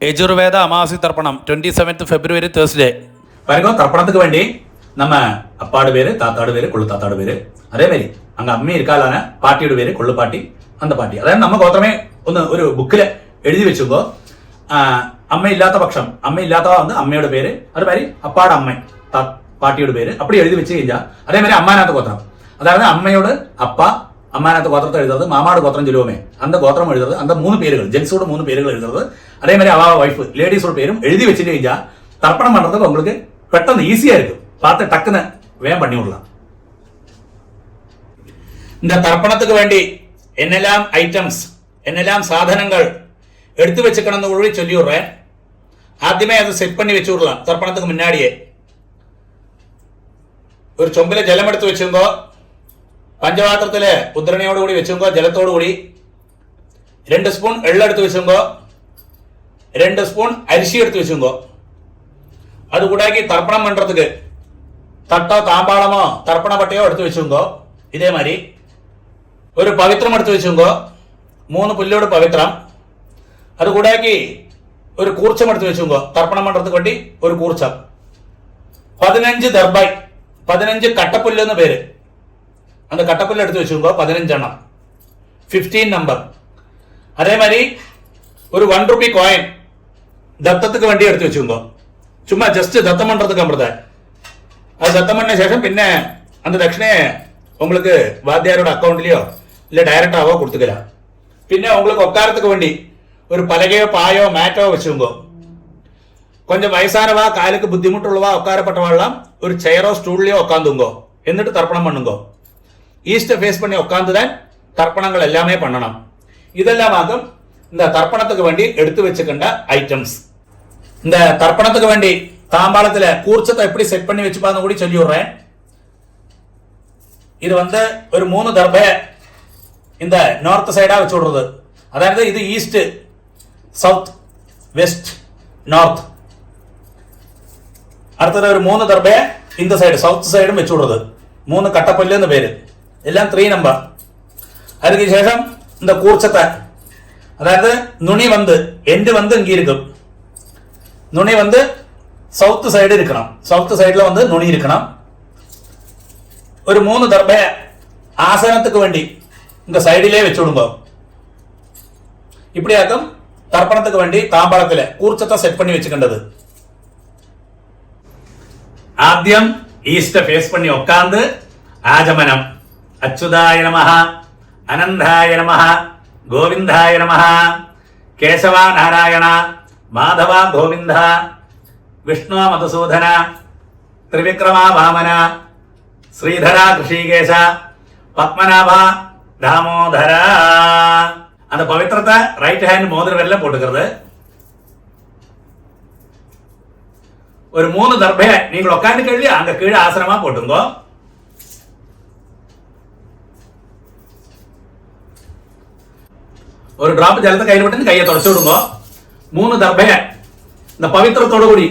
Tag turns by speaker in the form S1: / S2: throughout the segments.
S1: யஜுர்வேத அமாவாசை தர்ப்பணம் 27th February Thursday.
S2: பாருங்க, தர்ப்பணத்துக்கு வேண்டி நம்ம அப்பாடு பேரு, தாத்தாடு பேரு, கொள்ளு தாத்தாடு பேரு, அதே மாதிரி அங்க அம்மி இருக்காளான பாட்டியோட பேரு கொள்ளு பாட்டி, அந்த പാട്ടി. അതായത് നമ്മ ഗോത്രമേ ഒന്ന് ഒരു ബുക്കില് എഴുതി വെച്ചുമ്പോ അമ്മയില്ലാത്ത പക്ഷം, അമ്മയില്ലാത്തവ வந்து അമ്മയുടെ പേര്, അതുമാതിരി അപ്പാട് അമ്മ പാട്ടിയുടെ പേര് அப்படி எழுதி வச்சு കഴിഞ്ഞാൽ അതേമാതിരി അമ്മാനാത്ത ഗോത്രം, അതായത് അമ്മയോട് അപ്പ, അമ്മാനാത്ത ഗോത്രത്തെ എഴുതുന്നത്, മാമാട് ഗോത്രം ചൊല്ലുവോമേ அந்த ഗോത്രം എഴുതുന്നത്, அந்த 3 പേരുകൾ, ജെൻസോട് 3 പേരുകൾ എഴുതുന്നത്, അതേമാതിരി അവ വൈഫ് ലേഡീസോട് പേരും எழுதி வச்சுட்டு കഴിഞ്ഞാൽ தர்ப்பணம் பண்றதுக்கு உங்களுக்கு பெட்டன்னு ஈஸியா இருக்கும். பார்த்து டக்குன்னு வேகம் பண்ணி விடலாம். இந்த தர்ப்பணத்துக்கு வேண்டி என்னெல்லாம் ஐட்டம்ஸ், என்னெல்லாம் சாதனங்கள் எடுத்து வச்சுக்கணும்னு கூட சொல்லி விடுறேன். ஆദ്യമേ അത് സെറ്റ് பண்ணி வச்சு விடலாம். தர்ப்பணத்துக்கு முன்னாடியே ഒരു ചൊമ്പിലെ ജലം എടുത്ത് വെച്ചുമ്പോ, പഞ്ചപാത്രത്തില് ഉദ്രണയോട് കൂടി വെച്ചുമ്പോ, ജലത്തോടു കൂടി 2 സ്പൂൺ എള്ളെടുത്ത് വെച്ചുമ്പോ, 2 സ്പൂൺ അരിശി എടുത്ത് വെച്ചുമ്പോ, அது கூடாக்கி தர்ப்பணம் பண்றதுக்கு தட்டோ தாம்பாளமோ தர்ப்பண பட்டையோ எடுத்து வச்சுங்கோ. இதே மாதிரி ஒரு பவித்திரம் எடுத்து வச்சுங்கோ, 3 புல்லோடு பவித்திரம். அது கூடாக்கி ஒரு கூர்ச்சம் எடுத்து வச்சுங்கோ, தர்ப்பணம் பண்றதுக்கு வேண்டி ஒரு கூர்ச்சம். 15 தர்பாய், 15 கட்டப்புல்லுன்னு பேரு, அந்த கட்டப்புல்ல எடுத்து வச்சுங்கோ, 15 எண்ணம், 15 நம்பர். அதே மாதிரி ஒரு 1 ரூபி காயின் தத்தத்துக்கு வேண்டி எடுத்து வச்சுங்கோ. சும்மா ஜஸ்ட் தத்தம் பண்றதுக்கு அமிர்த, அது தத்தம் பண்ண சேஷம் பின்ன அந்த தட்சிணையை உங்களுக்கு வாத்தியாரோட அக்கௌண்ட்லயோ இல்ல டைரக்டாவோ கொடுத்துக்கலாம். பின்ன உங்களுக்கு உட்காரத்துக்கு வேண்டி ஒரு பலகையோ பாயோ மேட்டோ வச்சுங்கோ. கொஞ்சம் வயசானவா, காலுக்கு புத்திமுட்டுள்ளவா, உட்காரப்பட்டவாள்லாம் ஒரு சேரோ ஸ்டூல்லையோ உட்காந்துங்கோ. എന്നിട്ട് தர்ப்பணம் பண்ணுங்கோ. ஈஸ்ட ஃபேஸ் பண்ணி உட்காந்துதான் தர்ப்பணங்கள் எல்லாமே பண்ணணும். இதெல்லாம் ஆகும் இந்த தர்ப்பணத்துக்கு வேண்டி எடுத்து வச்சுக்கின்ற ஐட்டம்ஸ். இந்த தர்ப்பணத்துக்கு வேண்டி தாம்பாளத்துல கூர்ச்சத்தை எப்படி செட் பண்ணி வச்சுப்பான்னு கூட சொல்லி விடுறேன். இது வந்து ஒரு 3 தர்பை இந்த நார்த் சைடா வச்சு விடுறது, அதாவது இது ஈஸ்ட், சவுத், வெஸ்ட், நார்த். அடுத்தது ஒரு 3 தர்பை இந்த சைடு சவுத் சைடும் வச்சு விடுறது. 3 கட்டப்பல்லுன்னு பேரு, எல்லாம் 3 நம்பர். அதுக்கு சேஷம் இந்த கூர்ச்சத்தை, அதாவது நுனி வந்து எண்டு வந்து இங்க இருக்கும். நுனி வந்து சவுத் சைடு இருக்கணும், சவுத் சைடுல வந்து நுனி இருக்கணும். ஒரு 3 தர்பை ஆசனத்துக்கு வேண்டி இந்த சைடிலே வச்சு விடுங்க. இப்படியாக்கும் தர்ப்பணத்துக்கு வேண்டி தாம்பாளத்துல கூர்ச்சத்தை செட் பண்ணி வச்சுக்கின்றது. ஆദ്യം ஈஸ்ட ஃபேஸ் பண்ணி உட்கார்ந்து ஆஜமனம், அச்சுதாய நமஹ, அனந்தாய நமஹ, கோவிந்தாய நமஹ, கேசவா நாராயண, மாதவ கோவிந்த, விஷ்ணு மதுசூதன, திரிவிக்ரமா வாமன, ஸ்ரீதரா ரிஷிகேஷ, பத்மநாபா தாமோதர. அந்த பவித்திரத்தை ரைட் ஹேண்ட் மோதிர விரல்ல போட்டுக்கிறது. ஒரு 3 தர்பை நீங்கள் உட்காந்து கழுவி அங்க கீழே ஆசனமா போட்டுங்கோ. ஒரு டிராப் ஜலத்தை கையில் விட்டு கையை தொடச்சு விடுங்க. 3 தர்பை இந்த பவித்திரத்தோடு கூடி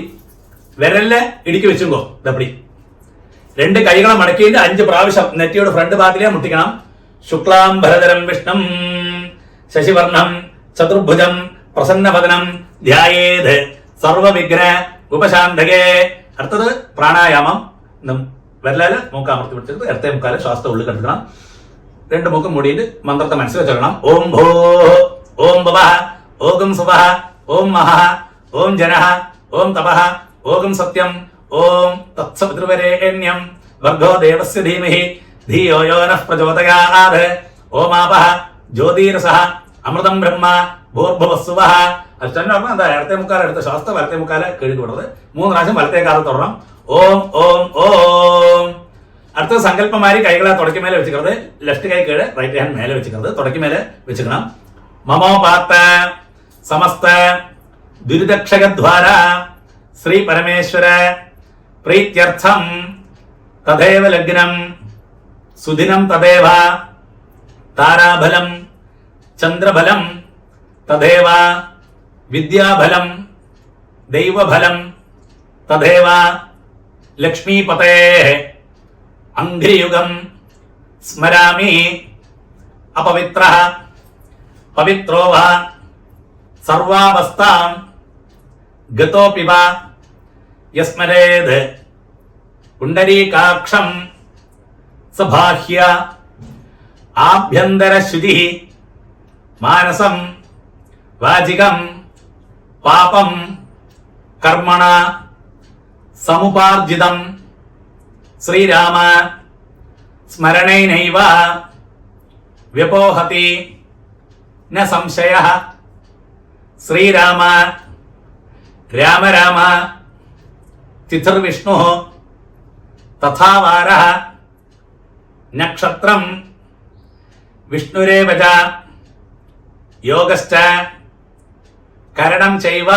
S2: விரல்ல இடிக்க வச்சுங்கோ. அப்படி 2 கைகளை மடக்கிட்டு 5 പ്രാവശ്യം നെറ്റിയുടെ ഫ്രണ്ട് ഭാഗത്തിലേ മുട്ടിക്കണം. ശുക്ലാം ഭരതരം വിഷ്ണം ശശിവർണം ചതുർഭുജം പ്രസന്നവദനം ധ്യായേത് സർവവിഘ്ന ഉപശാന്തകേ. അടുത്തത് പ്രാണായാമം. വിരലാല് മൂക്ക് അമർത്തി പിടിച്ചിട്ട് ഇടത്തെ മുക്കാല് ശ്വാസത്തെ ഉള്ളിൽ കെടുക്കണം. 2 മൂക്കും മൂടിയിട്ട് മന്ത്രത്തെ മനസ്സിൽ വെച്ചോളണം. ഓം ഭോ, ഓം ഭവഃ, ഓം സുവഃ, ഓം മഹഃ, ഓം ജനഃ, ഓം തപഃ, ഓം സത്യം, ഓം തത്സവിതൃവരേണ്യം ഭർഗോ ദേവസ്യ ധീമഹി ധിയോ യോ നഃ പ്രചോദയാത്. ഓം ആപഃ ജ്യോതിരസഃ അമൃതം ബ്രഹ്മ ഭൂർഭുവസ്സുവഃ. അഷ്ടം പറഞ്ഞാൽ എന്താ, ഇടത്തെ മുക്കാൽ എടുത്ത ശ്വാസത്തെ വലത്തെ മുക്കാല് കഴുകി വിടുന്നത്. 3 പ്രാവശ്യം വലത്തെ കാലം തുടരണം. ഓം ഓം ഓം. അടുത്ത സങ്കല്പമാരി കൈകളെ തുടക്കി മേലെ വെച്ചിരിക്കുന്നത്. ലെഫ്റ്റ് കൈ കീഴ്, റൈറ്റ് ഹാൻഡ് മേലെ വെച്ചിരിക്കുന്നത്, തുടക്കി മേലെ വെച്ചിരിക്കണം. മമോപാത്ത സമസ്ത ദുരിതക്ഷകദ്വാര ശ്രീ പരമേശ്വര പ്രീത്യർത്ഥം തഥൈവ ലഗ്നം സുദിനം തഥൈവ താരാബലം ചന്ദ്രബലം തഥൈവ വിദ്യാബലം ദൈവബലം തഥൈവ ലക്ഷ്മീപതേ അംഘ്രിയുഗം സ്മരാമി അപവിത്രഃ പവിത്രോ വ സർവാവസ്ഥാം ഗതോപിവ യസ്മരേത് പുണ്ടരീകാക്ഷം സബാഹ്യ ആഭ്യന്തരശുചി മാനസം വാചികം പാപം കർമ്മണ സമുപാർജിതം ശ്രീരാമ സ്മരണൈനൈവ വ്യപോഹതി ന സംശയഃ ശ്രീരാമ രാമ രാമ തിഥിർവിഷ്ണു തഥാ വാരഃ നക്ഷത്രം വിഷ്ണുരേവ ച യോഗശ്ച കരണം ചൈവ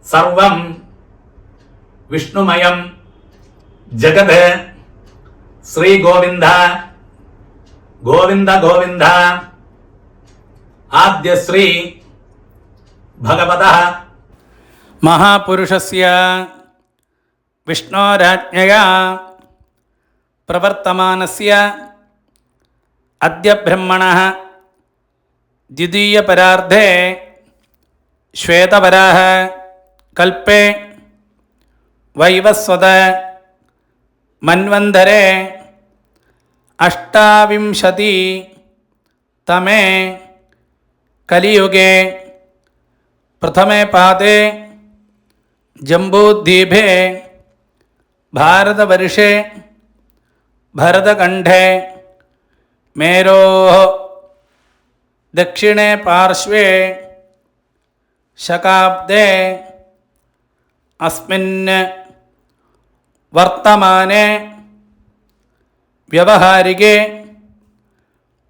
S2: സർവം വിഷ്ണുമയം ജഗത് ശ്രീ ഗോവിന്ദ ഗോവിന്ദ ഗോവിന്ദ ആദ്യ ശ്രീ ഭഗവതഃ
S1: മഹാപുരുഷസ്യ വിഷ്ണോരാജ്ഞയാ പ്രവർത്തമാനസ്യ അദ്യ ബ്രഹ്മണഃ ദ്വിതീയപരാർദ്ധേ ശ്വേതവരാഹ കൽപ്പേ വൈവസ്വത മന്വന്തരേ അഷ്ടാവിംശതി തമേ കലിയുഗേ പ്രഥമേ പാദേ ജംബൂദ്വീപേ ഭാരതവർഷേ ഭരതഖണ്ഡേ മേരോः ദക്ഷിണേ പാർശ്വേ ശകാബ്ദേ അസ്മിൻ വർത്തമാനെ വ്യവഹാരികേ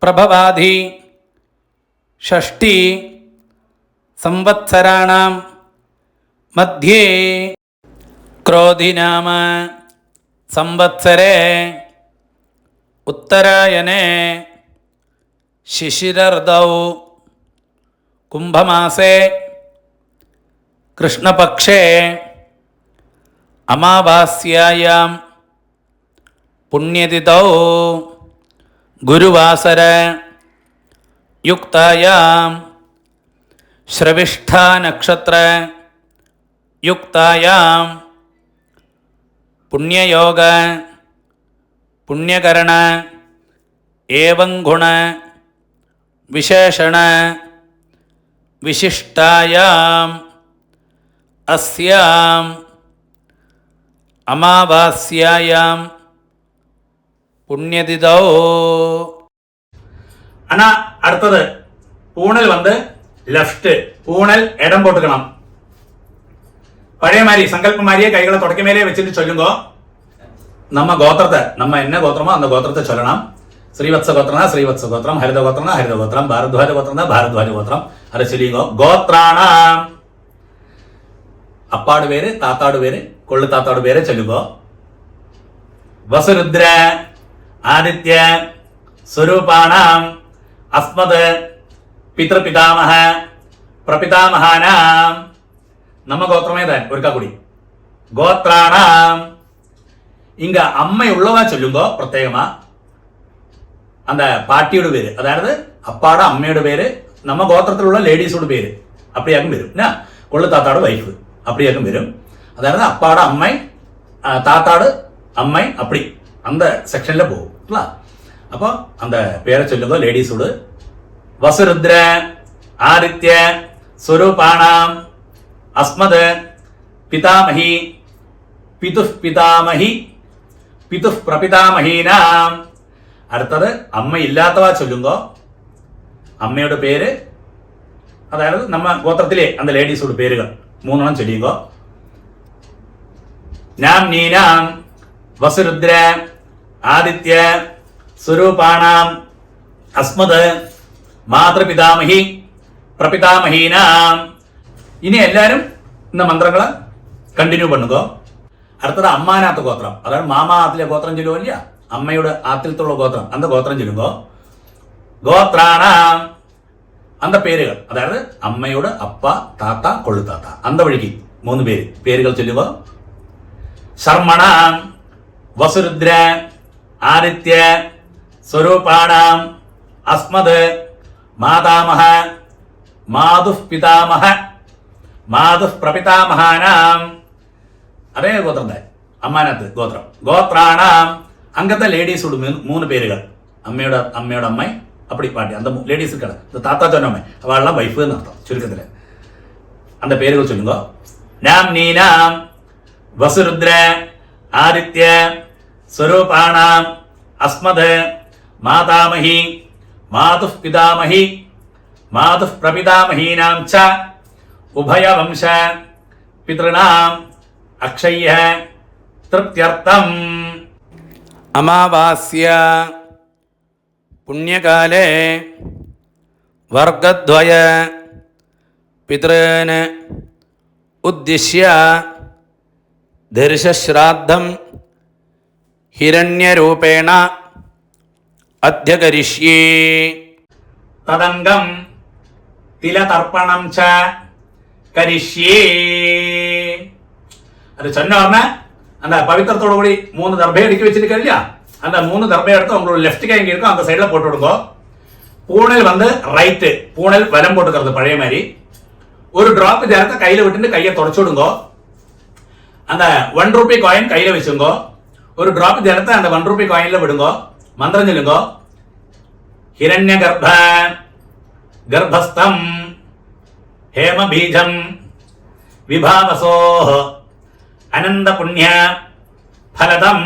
S1: പ്രഭവാധി ഷഷ്ടി സംവത്സരാണാം മധ്യേ ക്രോധിനാമ സംവത്സരേ ഉത്തരായണേ ശിശിരർദൗ കുംഭമാസേ കൃഷ്ണപക്ഷേ അമാവാസ്യായാം പുണ്യതിഥൗ ഗുരുവാസര യുക്തായാം ശ്രവിഷ്ഠാനക്ഷത്ര യുക്തായാം പുണ്യയോഗ പുണ്യകരണ ഏവം ഗുണ വിശേഷണ വിശിഷ്ടായാം അസ്യാം അമാവാസ്യായാം പുണ്യതിഥൗ.
S2: ஆனா அடுத்தது பூணல் வந்து லெஃப்ட், பூணல் இடம் போட்டுக்கணும். பழைய மாதிரி சங்கல்பம் மாதிரியே கைகளை தொடக்க மேலே வச்சுட்டு சொல்லுங்க. நம்ம கோத்திரத்தை, நம்ம என்ன கோத்திரமோ அந்த கோத்திரத்தை சொல்லணும். ஸ்ரீவத்ச கோத்திரம்னா ஸ்ரீவத்ச கோத்திரம், ஹரித கோத்திரம்னா ஹரித கோத்திரம், பாரத்வாஜ கோத்திரம்னா பாரத்வாஜ கோத்திரம். அதை சொல்லிங்க. கோத்ராணாம் அப்பாடு பேரு, தாத்தாடு பேரு, கொள்ளு தாத்தாடு பேரை சொல்லுங்க. வசுருத்ர ஆதித்ய സ്വരൂപാണാം അസ്മത് പിതൃപിതാമഹ പ്രപിതാമഹാനാം. നമ്മ ഗോത്രമേതാൻ ഒരിക്കൽ കൂടി. ഗോത്രാണാം ഇങ്ക അമ്മയുള്ളവ ചൊല്ലുമ്പോ പ്രത്യേകമാ அந்த பாட்டியோட பேரு, அதாவது அப்பாட அம்மையோட பேரு, நம்ம கோத்திரத்தில் உள்ள லேடிஸோட பேரு அப்படியாகும் வரும். கொள்ளு தாத்தாடு வைஃப் அப்படியாகும் வரும். அதாவது அப்பாட அம்மை, தாத்தாடு அம்மை, அப்படி அந்த செக்ஷன்ல போகும். அப்போ அந்த பேரை சொல்லுங்க லேடிஸோடு. வசுருத்ர ஆதித்ய ஸ்வரூபாணாம் அஸ்மத் பிதாமஹி பிதுः பிதாமஹி பிதுः பிரபிதாமஹீனாம். അടുത്തത് അമ്മ ഇല്ലാത്തവ ചൊല്ലുമ്പോ അമ്മയുടെ പേര്, അതായത് നമ്മ ഗോത്രത്തിലെ അന്ത ലേഡീസോട് പേരുകൾ മൂന്നെണ്ണം ചൊല്ലിയുമ്പോ നാം നീനാം വസുരുദ്ര ആദിത്യ സ്വരൂപാണാം അസ്മത് മാതൃപിതാമഹി പ്രപിതാമഹീനാം. ഇനി എല്ലാരും ഇന്ന മന്ത്രങ്ങള് കണ്ടിന്യൂ പണ്ണുകോ. അടുത്തത് അമ്മാനാത്ത ഗോത്രം, അതായത് മാമാ ആത്തിലെ ഗോത്രം ചൊല്ലുവോ ഇല്ല, അമ്മയുടെ ആത്തിലത്തുള്ള ഗോത്രം അന്ത ഗോത്രം ചൊല്ലുമ്പോ ഗോത്രാണാം അന്ത പേരുകൾ, അതായത് അമ്മയുടെ അപ്പ, താത്ത, കൊള്ളുതാത്ത അന്ത വഴിക്ക് മൂന്ന് പേരുകൾ ചൊല്ലുമ്പോ ശർമ്മണാം വസുരുദ്ര ആദിത്യ സ്വരൂപാണാം അസ്മത് മാതാമഹ മാതുഃ പിതാമഹ മാതു പ്രപിതാമഹാനാം അതേ ഗോത്രത്തെ അമ്മാനത്ത് ഗോത്രം ഗോത്രാണാം അംഗത്തെ ലേഡീസ് ഉള്ളു 3 പേരുകൾ അമ്മയുടെ അമ്മ அப்படி பாட்டி அந்த லேடிஸ் இருக்காங்க இந்த தாத்தா சொன்னோமே அவள்லாம் வைஃப்னு அர்த்தம் சுருக்கத்தில் அந்த பேர்கள் சொல்லுங்க நாம் நீனாம் வசுருத்ர ஆதித்ய ஸ்வரூபாணாம் அஸ்மத் மாதாமஹி மாது பிதாமஹி மாது பிரபிதாமஹீனாம் ச உபயவம்ச பித்ருணாம் அக்ஷய்ய திருப்தியர்த்தம்
S1: अमावास्या पुण्यकाले वर्गद्वय पितॄन् उद्दिश्य दर्शश्राद्धं हिरण्यरूपेण अद्य करिष्ये
S2: तदंगम तिलतर्पणम च करिष्ये அது சொன்ன உடனே அந்த பவித்திரத்தோட கூடி 3 தர்பை அடுக்கி வச்சிருக்க இல்லையா அந்த 3 தர்பை எடுத்து உங்களோட லெஃப்ட் கை எங்க இருக்கோ அந்த சைடில் போட்டு விடுங்க பூனல் வந்து ரைட்டு பூனல் வலம் போட்டுக்கிறது பழைய மாதிரி ஒரு டிராப் ஜலத்தை கையில் விட்டுட்டு கையை தொடச்சு விடுங்க அந்த 1 ரூபி காயின் கையில் வச்சுங்க ஒரு டிராப் ஜலத்தை அந்த 1 ரூபி காயின்ல விடுங்க மந்திரம் சொல்லுங்க हिरण्य गर्भस्थम हेम बीजम विभावसो अनंद पुण्य फलदम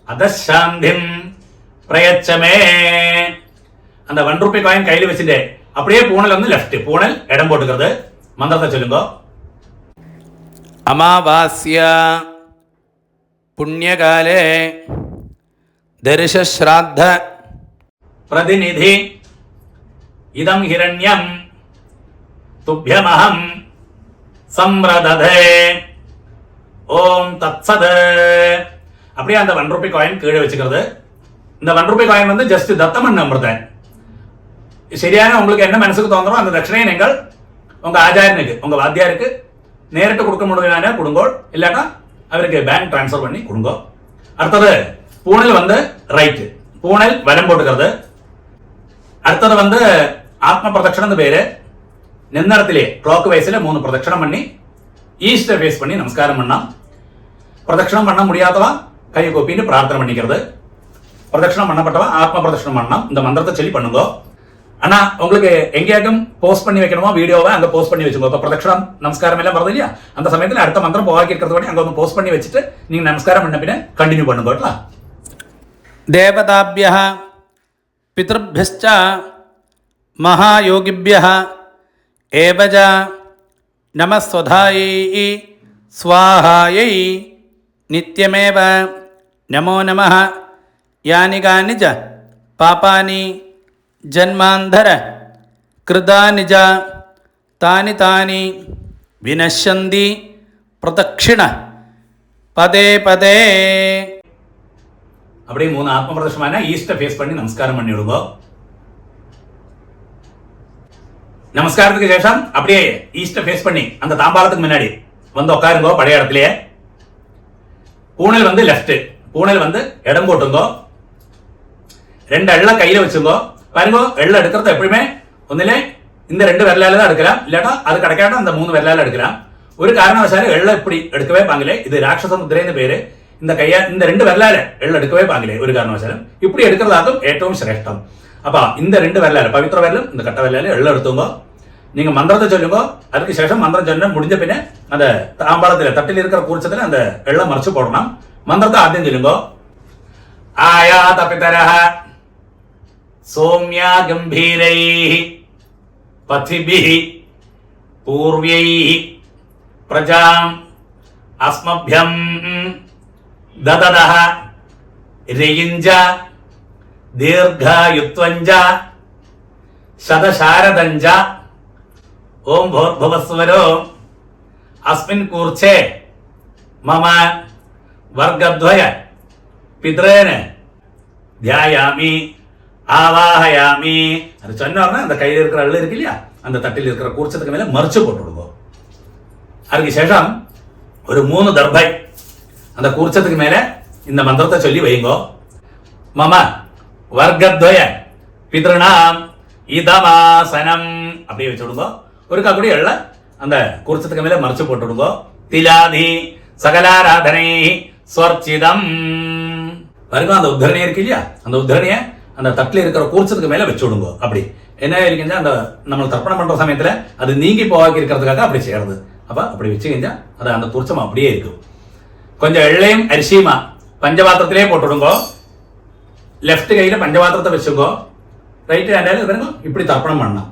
S2: अदशांधिम प्रयच्छमे அந்த 1 ரூபி காயின் கையில் வச்சுட்டு அப்படியே பூனல் வந்து லெஃப்ட் பூனல் இடம் போட்டுக்கிறது மந்திரத்தை சொல்லுங்க
S1: अमावास्या पुण्यकाले दर्शश्राद्ध
S2: प्रतिनिधि इदं हिरण्यं तुभ्यमहं संव्रदधे ஓம் தத்சத் அப்படியே அந்த 1 ரூபி காயின் கீழே வச்சுக்கிறது இந்த 1 ரூபி காயின் வந்து ஜஸ்ட் தத்தமன் அமிர்தன் சரியான உங்களுக்கு என்ன மனசுக்கு தோன்றோ அந்த தட்சணையை நீங்கள் உங்க ஆச்சாரியனுக்கு உங்க வாத்தியாருக்கு நேரிட்டு கொடுக்க முடியுமான கொடுங்கோ இல்லாட்டா அவருக்கு பேங்க் டிரான்ஸ்ஃபர் பண்ணி கொடுங்கோ அடுத்தது பூனல் வந்து ரைட் பூனல் வலம் போட்டுக்கிறது அடுத்தது வந்து ஆத்ம பிரதட்சணம் பேரு நின்னடத்திலே கிளாக் வைஸ்ல 3 பிரதட்சணம் பண்ணி ஈஸ்ட ஃபேஸ் பண்ணி நமஸ்காரம் பண்ணலாம் பிரதட்சணம் பண்ண முடியாதவா கை கோப்பின்னு பிரார்த்தனை பண்ணிக்கிறது பிரதட்சணம் பண்ணப்பட்டவா ஆத்ம பிரதட்சணம் பண்ணலாம் இந்த மந்திரத்தை சொல்லி பண்ணுங்க ஆனா உங்களுக்கு எங்கேயாக்கும் போஸ்ட் பண்ணி வைக்கணுமோ வீடியோவை அங்க போஸ்ட் பண்ணி வச்சுக்கோ இப்போ பிரதட்சணம் நமஸ்காரம் எல்லாம் வருது இல்லையா அந்த சமயத்தில் அடுத்த மந்திரம் போவாக்கி இருக்கிறது படி அங்க வந்து போஸ்ட் பண்ணி வச்சுட்டு நீங்க நமஸ்காரம் பண்ண பின்ன கண்டினியூ பண்ணுங்க
S1: देवताभ्यः पितृभ्यश्च महायोगिभ्यः एव च नमस्वधायै स्वाहायै नित्यमेव नमो नमः यानि कानि च पापानि जन्मान्धर कृतानि च तानि तानि विनश्यन्ति प्रदक्षिण पदे पदे
S2: அப்படியே 3 ஆத்ம பிரதட்சணமான ஈஸ்ட ஃபேஸ் பண்ணி நமஸ்காரம் பண்ணி விடுங்க நமஸ்காரத்துக்கு சேஷம் அப்படியே ஈஸ்ட ஃபேஸ் பண்ணி அந்த தாம்பாளத்துக்கு முன்னாடி வந்து உட்காருங்க பழைய இடத்துலயே பூனல் வந்து லெஃப்ட் பூனல் வந்து இடம் போட்டுங்க 2 எள்ள கையில வச்சுங்க பாருங்க எள்ள எடுக்கிறது எப்பவுமே ஒന്നിலே இந்த 2 விரலால தான் எடுக்கலாம் இல்லாட்டா அது கிடைக்காட்டா அந்த 3 விரலால எடுக்கலாம் ஒரு காரணவசாலும் எள்ள இப்படி எடுக்கவே பாங்கலே இது ராட்சச முத்திரைன்னு பேரு இந்த கையா இந்த 2 விரலால எள்ள எடுக்கவே பாங்கலே ஒரு காரணவசாலும் இப்படி எடுக்கிறதாகும் ஏற்றவும் சிரேஷ்டம் அப்ப இந்த 2 விரலால பவித்திர விரலும் இந்த கட்ட விரலால எள்ள எடுத்துங்க நீங்க மந்திரத்தை சொல்லுங்க அதுக்கு சேஷம் மந்திரம் சொன்ன முடிஞ்ச பின்ன அந்த தாம்பாளத்துல தட்டில் இருக்கிற கூர்ச்சத்துல அந்த எள்ள மறைச்சு போடணும் மந்திரத்தை ஆദ്യം சொல்லுங்க ஆயாத பிதரஹ சோம்யா கம்பீரைः பத்விபிः பூர்வைः பிரஜாம் அஸ்மभ्यं दददः रेयिञ्ज दीर्घायुत्वञ्ज शतशारदञ्ज ओम भूर्भुवस्वरो अस्मिन् कूर्चे मम वर्गद्वय पितॄन् ध्यायामि ஆவாஹயாமி அது சொன்னோம்னா அந்த கையில் இருக்கிற எள்ளு இருக்கு இல்லையா அந்த தட்டில் இருக்கிற கூர்ச்சத்துக்கு மேல மறைச்சு போட்டு விடுவோம் அதுக்கு சேஷம் ஒரு 3 தர்பை அந்த கூர்ச்சத்துக்கு மேல இந்த மந்திரத்தை சொல்லி வைங்கோ மம வர்க்கத்வய பித்ருணாம் இதமாசனம் அப்படியே வச்சு விடுங்க ஒருக்கா கூட எள்ள அந்த குறிச்சத்துக்கு மேல மறைச்சு போட்டுடுங்கோ. திலாதி சகலாராதனை ஸ்வர்ச்சிதம். பாருங்க, அந்த உத்தரணியை இருக்கு இல்லையா, அந்த உத்தரணியை அந்த தட்டில் இருக்கிற கூர்ச்சத்துக்கு மேல வச்சு விடுங்க. அப்படி என்ன இருக்குங்க, அந்த நம்ம தர்ப்பணம் பண்ற சமயத்துல அது நீங்கி போவாக்கி இருக்கிறதுக்காக அப்படி செய்யறது. அப்ப அப்படி வச்சுக்கிஞ்சா அது அந்த கூர்ச்சம் அப்படியே இருக்கும். கொஞ்சம் எள்ளையும் அரிசியுமா பஞ்சபாத்திரத்திலே போட்டுடுங்கோ. லெஃப்ட் கையில பஞ்சபாத்திரத்தை வச்சுக்கோ, ரைட் ஹேண்டில் വരുമ്പോ இப்படி தர்ப்பണം பண்ணണം.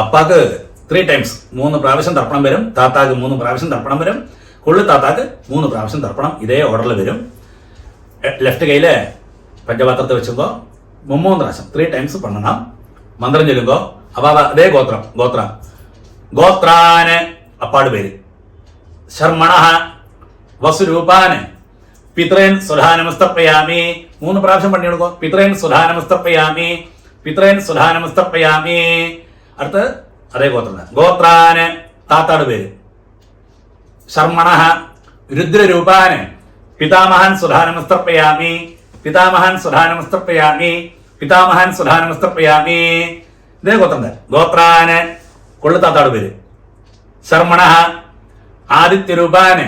S2: അപ്പാക്ക് 3 ടൈംസ് 3 പ്രാവശ്യം തർപ്പണം വരും. താത്താക്ക് 3 പ്രാവശ്യം തർപ്പണം വരും. കൊള്ളു താത്താക്ക് 3 പ്രാവശ്യം തർപ്പണം ഇതേ ഓർഡറിൽ വരും. ലെഫ്റ്റ് കയ്യില് പഞ്ചപാത്രത്തെ വെച്ചുമ്പോ 3 പ്രാവശ്യം 3 ടൈംസ് പണ്ണണം. മന്ത്രം ചൊല്ലുമ്പോ അപ്പൊ അതേ ഗോത്രാന് അപ്പാട് പേര്. ശർമ്മണ വസുരൂപാന് പിത്രേൻ സുധാനമസ്തപ്പയാമി. 3 പ്രാവശ്യം പണിയെടുക്കോ. പിത്രേൻ സുധാനമസ്തപ്പയാമി, പിത്രേൻ സുധാനമസ്തപ്പയാമി. അടുത്ത് അതേ ഗോത്രം. ഗോത്രാന് താത്താട് പേര്. ശർമ്മണ രുദ്രരൂപാന് പിതാമഹൻ സുധാനമസ്തപ്പയാമി, പിതാമഹൻ സുധാനമസ്തപ്പയാമി, പിതാമഹൻ സുധാനമസ്തപ്പയാമി. ഇതേ ഗോത്രം. ഗോത്രാന് കൊള്ളു താത്താട് പേര്. ശർമ്മണ ആദിത്യരൂപാന്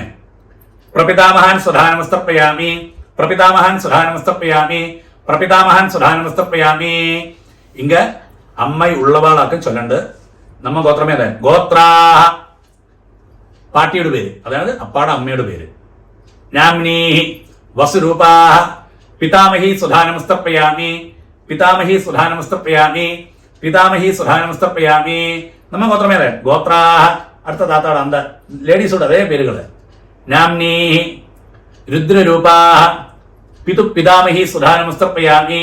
S2: പ്രപിതാമഹൻ സുധാനമസ്തപ്പയാമി, പ്രപിതാമഹൻ സുധാനമസ്തപ്പയാമി, പ്രപിതാമഹൻ സുധാനമസ്തപ്പയാമി. ഇങ്ക അമ്മ ഉള്ളവാളാക്കും ചൊല്ലണ്ട്. നമ്മ ഗോത്രമേ അതെ. ഗോത്രാഹ പാട്ടിയുടെ പേര്, അതായത് അപ്പാടെ അമ്മയുടെ പേര്. നാംനീ വസുരൂപാഹ പിതാമഹി സുധാനമസ്തപ്പയാമി, പിതാമഹി സുധാനമസ്തപ്പയാമി, പിതാമഹി സുധാനമസ്തപ്പയാമി. നമ്മ ഗോത്രമേ അതെ. ഗോത്രാഹ അടുത്ത താത്താട് അന്ത ലേഡീസോട് അതേ പേരുകള്. നാംനീ രുദ്രരൂപാഹ പിതു പിതാമഹി സുധാനമസ്തപ്പയാമി,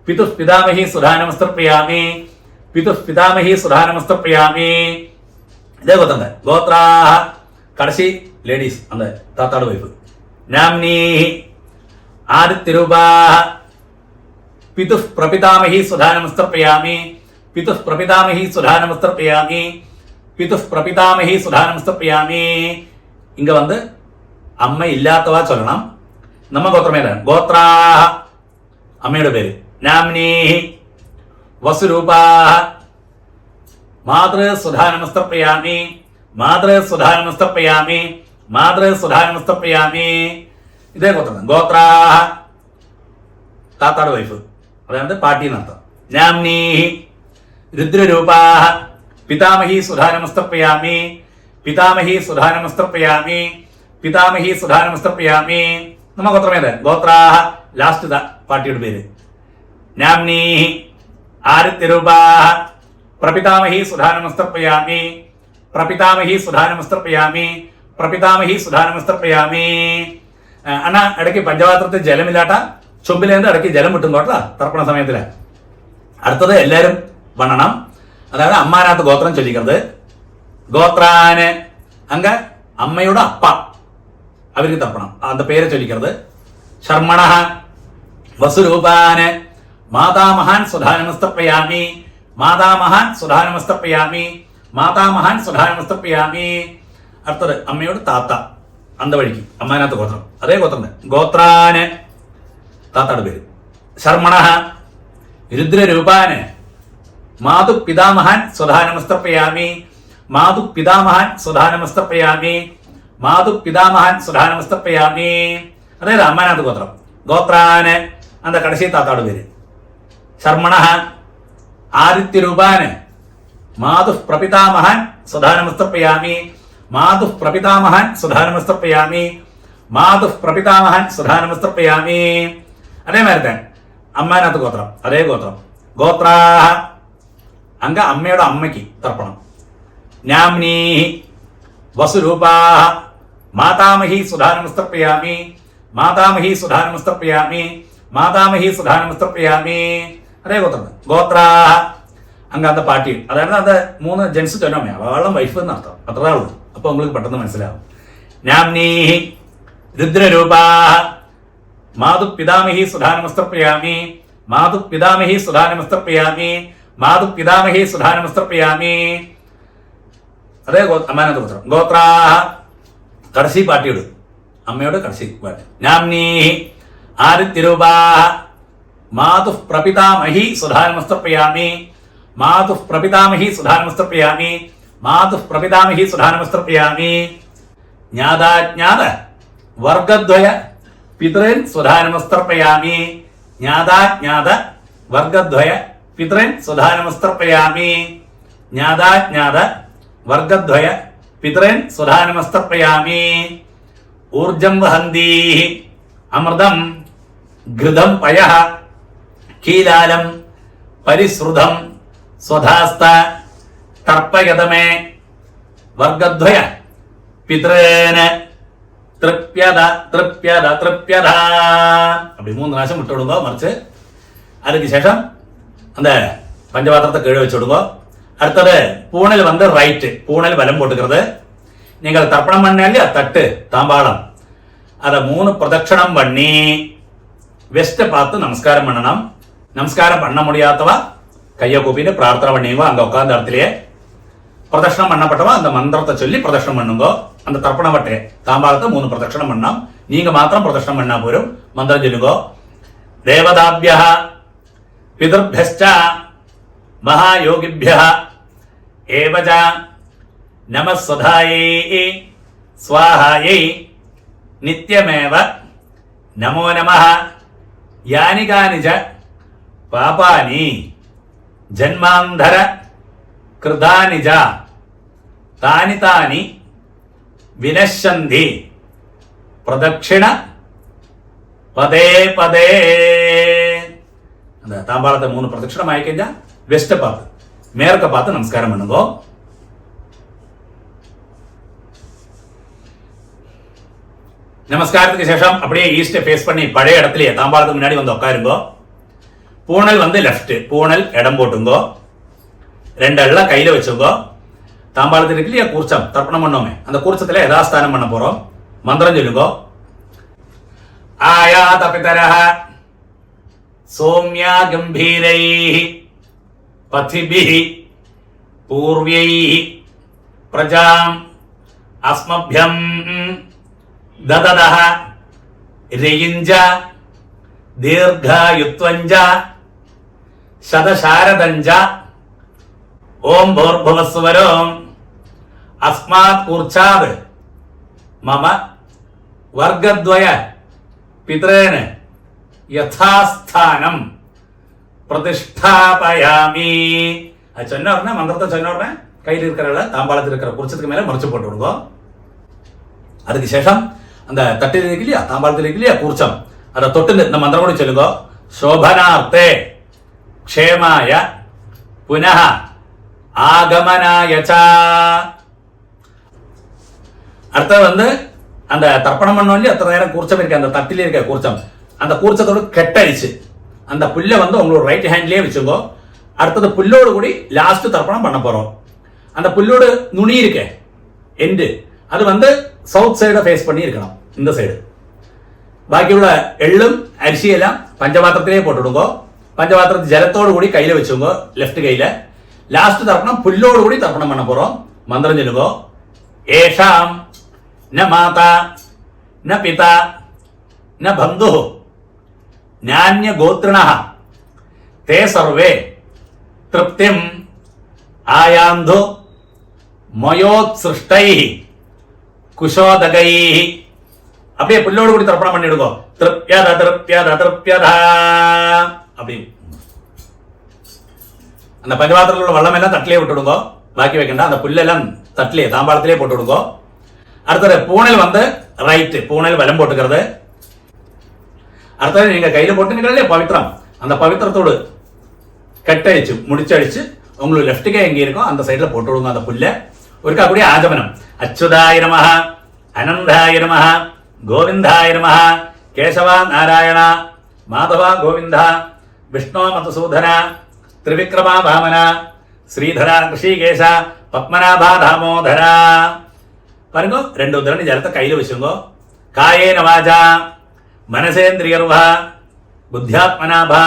S2: പിതു പിതാമഹി സുധാനമസ്തപ്പയാമി, പിതു പിതാമഹി സുധാനമസ്തപ്പയാമി. ഇതേ ഗോത്രം. ഗോത്രാഹ കടശി ലേഡീസ് അന്ത താത്താട് വൈഫ്. നാംനീ ആദിത്യരൂപാഹ പിതു പ്രപിതാമഹി സുധാനമസ്തപ്പയാമി, പിതു പ്രപിതാമഹി സുധാനമസ്തപ്പയാമി, പിതു പ്രപിതാമഹി സുധാനമസ്തപ്പയാമി. ഇങ്ക വന്ന് അമ്മ ഇല്ലാത്തവാ ചൊല്ലണം. നമ്മ ഗോത്രമേല. ഗോത്രാഹ അമ്മയുടെ പേര്. നാംനീ വസുരൂപാഹ മാതൃ സുധാനമസ്തപ്പയാമി, മാതൃ സുധാനമസ്തപ്പയാമി, മാതൃ സുധാനമസ്തപ്പയാമി. ഇതേ ഗോത്രം. ഗോത്രാഹ താത്താട് വൈഫ്, അതായത് പാട്ടി എന്നർത്ഥം. നാംനീ രുദ്രരൂപാഹ പിതാമഹി സുധാനമസ്തപ്പയാമി, പിതാമഹി സുധാനമസ്തപ്പയാമി, പിതാമഹി സുധാനമസ്തപ്പയാമി. നമ്മ ഗോത്രമേത്. ഗോത്രാഹ ലാസ്റ്റ് പാട്ടിയുടെ പേര്. നാംനീ ആദിത്യരൂപാഹ പ്രപിതാമഹി സുധാനമസ്തപ്പയാമി, പ്രപിതാമഹി സുധാനമസ്തപ്പയാമി, പ്രപിതാമഹി സുധാനമസ്തപ്പയാമി. അണ്ണാ ഇടയ്ക്ക് പഞ്ചപാത്രത്തിൽ ജലമില്ലാട്ട ചൊമ്പിലേന്ത് ഇടയ്ക്ക് ജലം വിട്ടും കേട്ടോ തർപ്പണ സമയത്തില്. അടുത്തത് എല്ലാരും വണ്ണണം, അതായത് അമ്മാനകത്ത് ഗോത്രം ചൊല്ലിക്കുന്നത്. ഗോത്രാന് അങ്ക അമ്മയുടെ അപ്പ അവർക്ക് തർപ്പണം, അത് പേര് ചൊല്ലിക്കുന്നത്. ശർമ്മണ വസുരൂപാന് മാതാമഹാൻ സുധാനമസ്തപ്പയാമി, മാതാമഹാൻ സുധാനമസ്തപ്പയാമി, മാതാമഹാൻ സുധാനമസ്തപ്പയാമി. അടുത്തത് അമ്മയോട് താത്ത അന്തവഴിക്ക് അമ്മാനകത്ത് ഗോത്രം, അതേ ഗോത്രം. ഗോത്രാന് താത്താട് പേര്. ശർമ്മണ രുദ്രരൂപാന് മാതു പിതാമഹാൻ സുധാനമസ്തപ്പയാമി, മാതു പിതാമഹാൻ സുധാനമസ്തപ്പയാമി, മാതു പിതാമഹാൻ സുധാനമസ്തപ്പയാമി. അതായത് അമ്മാനകത്ത് ഗോത്രം. ഗോത്രാന് അന്ത കടശി താത്താട് പേര്. ശർമ്മണ ആദിത്യരൂപാന് മാതു പ്രപിതാമഹാൻ സുധാനമസ്തപ്പയാമി, മാതു പ്രപിതാമഹാൻ സുധാനമസ്തപ്പയാമി, മാതു പ്രപിതാമഹാൻ സുധാനമസ്തപ്പയാമി. അതേമാതിരി അമ്മാനകത്ത് ഗോത്രം, അതേ ഗോത്രം. ഗോത്രാഹ അങ്ക അമ്മയുടെ അമ്മയ്ക്ക് തർപ്പണം. നാംനീ വസുരൂപാഹ മാതാമഹി സുധാനമസ്തപ്പയാമി, മാതാമഹി സുധാനമസ്തപ്പയാമി, മാതാമഹി സുധാനമസ്തപ്പയാമി. അതേ ഗോത്രം. ഗോത്രാഹ അങ്ക അന്ത പാട്ടി, അതായത് അത് 3 ജെൻസ് ചൊല്ലമ്മയാ, അവളും വൈഫ് എന്നർത്ഥം. അത്രേ ഉള്ളൂ. അപ്പൊ உங்களுக்கு പെട്ടെന്ന് മനസ്സിലാവും. നാംനീ രുദ്രരൂപാഹ മാതു പിതാമഹി സുധാനമസ്തപ്പയാമി, മാതു പിതാമഹി സുധാനമസ്തപ്പയാമി, മാതു പിതാമഹി സുധാനമസ്തപ്പയാമി. അതേ അമ്മാനകത്ത് ഗോത്രം. ഗോത്രാഹ കടശി പാട്ടിയോട് അമ്മയോട് കടശി പാട്ടി. നാംനീ ആദിത്യരൂപാഹ മാതു പ്രപിതാമഹി സുധാനമസ്തപ്പയാമി, മാതു പ്രപിതാമഹി സുധാനമസ്തപ്പയാമി, മാതു പ്രപിതാമഹി സുധാനമസ്തർപ്പയാമി. ജ്ഞാതാജ്ഞാത വർഗദ്വയ പിതൃൻ സുധാനമസ്തർപ്പയാമി. ജ്ഞാതാജ്ഞാത വർഗദ്വയ പിതൃൻ സുധാനമസ്തർപ്പയാമി. ജ്ഞാതാജ്ഞാത വർഗദ്വയ പിതൃൻ സുധാനമസ്തർപ്പയാമി. ഊർജം വഹന്തി അമൃതം ഘൃതം പയഃ കീലാലം പരിശ്രുതം സ്വധാസ്ത തർപ്പയതമേ വർഗദ്വയ പിതൃന് തൃപ്യത തൃപ്യത തൃപ്യത. அப்படி 3 പ്രാവശ്യം விட்டு விடுங்க. மறைச்சு அதுக்கு சேஷம் அந்த பஞ்சபாத்திரத்தை கீழே வச்சு விடுங்க. அடுத்தது பூனல் வந்து ரைட்டு, பூனல் வலம் போட்டுக்கிறது. நீங்கள் தர்ப்பணம் பண்ண இல்லையா தட்டு தாம்பாளம், அதை 3 பிரதட்சணம் பண்ணி வெஸ்ட்டை பார்த்து நமஸ்காரம் பண்ணணும். நமஸ்காரம் பண்ண முடியாதவா கையை கூப்பிட்டு பிரார்த்தனை பண்ணிங்க. அங்கே உட்கார்ந்த இடத்துலயே பிரதட்சணம் பண்ணப்பட்டவா அந்த மந்திரத்தை சொல்லி பிரதட்சணம் பண்ணுங்க. அந்த தர்ப்பண வட்டையை தாம்பாளத்தை 3 பிரதட்சணம் பண்ணோம். நீங்க மாத்திரம் பிரதட்சணம் பண்ணா போரும். மந்திரம் சொல்லுங்க. தேவதாபியா பிதர்ഭ്യശ്ച மகாயோகிभ्यः ஏவச நமஸ்வதாயை ஸ்வாஹாயை நித்யமேவ நமோ நமः. யானி கானி ச பாபானி ஜன்மாந்தர கிருதானி ச தானி தானி வினശ്യന്തി பிரதட்சிண பதே பதே. அந்த தாம்பாளத்தை 3 பிரதட்சிணம் ஆயிக்கா வெஸ்ட்டை பார்த்து மேற்க பார்த்து நமஸ்காரம் பண்ணுங்க. நமஸ்காரத்துக்கு சேஷம் அப்படியே ஈஸ்ட ஃபேஸ் பண்ணி பழைய இடத்துலயே தாம்பாளத்துக்கு முன்னாடி வந்து உட்காருங்க. பூனல் வந்து லெஃப்ட், பூனல் இடம் போட்டுங்க. 2 அள்ள கையில வச்சுங்க. தாம்பாளத்தில் இருக்கு இல்லையா கூர்ச்சம் தர்ப்பணம் பண்ணோமே, அந்த கூர்ச்சத்துல யதாஸ்தானம் பண்ண போறோம். மந்திரம் சொல்லுங்க. ஆயாத பிதரஹ சோம்யா கம்பீரைஹி பதிபிஹி பூர்வைஹி பிரஜாம் அஸ்மப்யம் தததஹ ரயிஞ்ச தீர்காயுத்வஞ்ச சதசாரதஞ்ச ஓம் பூர்புவஸ்வரம் அஸ்மாத் கூர்ச்சாத் மம வர்க்கத்வய பித்ரேன யதாஸ்தானம் பிரதிஷ்டாபயாமி. அது சொன்ன உடனே மந்திரத்தை சொன்ன உடனே கையில் இருக்கிற தாம்பாளத்தில் இருக்கிற குறிச்சத்துக்கு மேல மறைச்சு போட்டு விடுங்க. அதுக்கு சேஷம் அந்த தட்டில் இருக்கு இல்லையா தாம்பாளத்தில் இருக்கு இல்லையா கூர்ச்சம், அதை தொட்டு இந்த மந்திரம் கூட சொல்லுங்க. சோபனார்த்தே க்ஷேமாய புனः ஆகமனாய ச. அடுத்தது வந்து அந்த தர்ப்பணம் பண்ணோம் இல்லையா அத்தனை நேரம் கூர்ச்சம் இருக்கு, அந்த தட்டில இருக்க கூர்ச்சம், அந்த கூர்ச்சத்தோடு கெட்டடிச்சு அந்த புல்லை வந்து உங்களோட ரைட் ஹேண்ட்லயே வச்சுக்கோ. அடுத்தது புல்லோடு கூடி லாஸ்ட் தர்ப்பணம் பண்ண போறோம். அந்த புல்லோடு நுனி இருக்க எண்டு அது வந்து சவுத் சைட ஃபேஸ் பண்ணி இருக்கணும், இந்த சைடு. பாக்கியுள்ள எள்ளும் அரிசியெல்லாம் பஞ்சபாத்திரத்திலே போட்டுடுங்க. பஞ்சபாத்திரத்து ஜலத்தோடு கூடி கையில வச்சுங்க லெஃப்ட் கையில. லாஸ்ட் தர்ப்பணம் புல்லோடு கூடி தர்ப்பணம் பண்ண போறோம். மந்திரம் சொல்லுங்க. ஏஷாம் ந மாதா ந பிதா ந பந்து ஞான்ய கோத்ரிணः தே சர்வே திருப்திம் ஆயாந்து மயோத்ஸ்ருஷ்டைः குஷோதகைः. அப்படியே புல்லோடு கூடி தர்ப்பணம் பண்ணிடுங்க. திருப்யத திருப்யத திருப்யத. அப்படி அந்த பஞ்சபாத்திரத்தில் உள்ள வெள்ளம் எல்லாம் தட்டிலே விட்டுடுங்க. பாக்கி வைக்கண்டா, அந்த புல்லெல்லாம் தட்டிலே தாம்பாளத்திலே போட்டு விடுங்க. அடுத்தது பூனல் வந்து ரைட்டு, பூனல் வலம் போட்டுக்கிறது. அடுத்தது நீங்க கையில போட்டுங்களே பவித்திரம், அந்த பவித்திரத்தோடு கட்டடிச்சு முடிச்சடிச்சு உங்களுக்கு லெஃப்ட் கை எங்க இருக்கோ அந்த சைட்ல போட்டு விடுங்க அந்த புல்ல. ஒருக்கா கூடிய ஆஜமனம். அச்சுதாய நமஹ அனந்தாய நமஹ கோவிந்தாய நமஹ கேசவா நாராயண மாதவா கோவிந்தா விஷ்ணு மதுசூதன திரிவிக்ரமா வாமன ஸ்ரீதரா ரிஷிகேஷ பத்மநாபா தாமோதரா. பாருங்க, 2 உதரணி ஜலத்தை கையில வச்சுங்க. காயேன வாஜா மனசேந்திரியர்வா புத்தியாத்மனாபா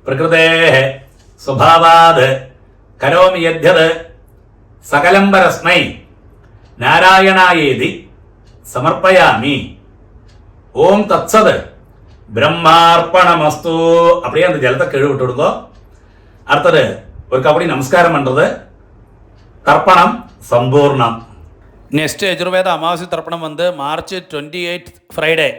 S2: பிரகிருதே சுபாவாத் கரோமி யத்யத் சகலம்பரஸ்மை நாராயணாயேதி சமர்ப்பயாமி. ஓம் தத்சத் பிரம்மார்ப்பணமஸ்து. அப்படியே அந்த ஜலத்தை கீழே விட்டு விடுங்க. அடுத்தது ஒரு கபடி நமஸ்காரம் பண்றது. தர்ப்பணம் சம்பூர்ணம்.
S1: நெக்ஸ்ட் யஜுர்வேத அமாவாசை தர்ப்பணம் வந்து மார்ச் 28 ஃப்ரைடே.